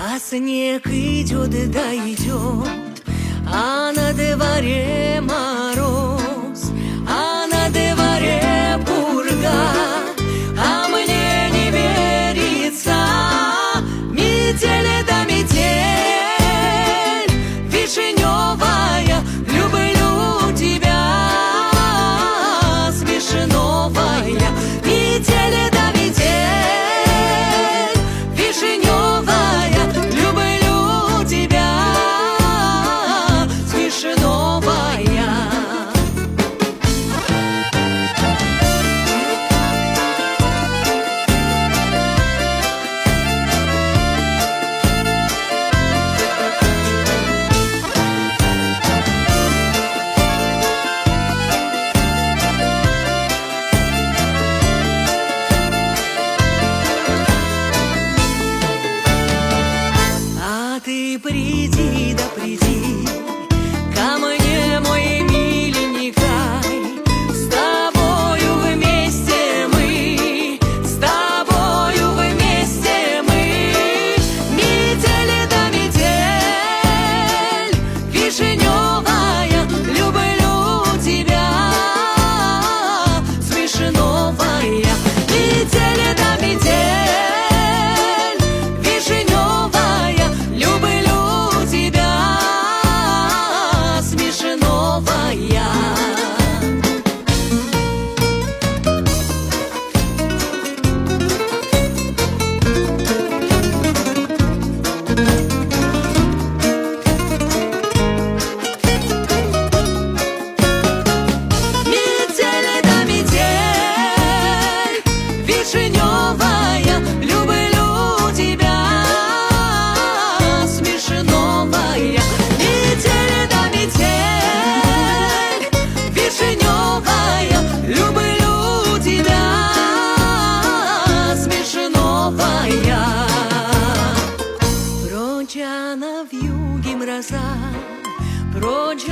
А снег идет да идет, а на дворе мороз, а на дворе пурга, а мне не верится. Метель да метель вишневая, люблю тебя, смешновая. Метель да метель вишневая, люблю тебя, смешновая. Ты приди, да приди ко мне, мой миленький. С тобою вместе мы, с тобою вместе мы. Метель да метель вишневая, люблю тебя, смешновая. Метель да метель вишневая, люблю тебя, смешновая. Метель да метель вишневая, люблю тебя, смешновая. Метель да метель вишневая, люблю тебя, смешновая. Прочь она вьюги мроза, прочь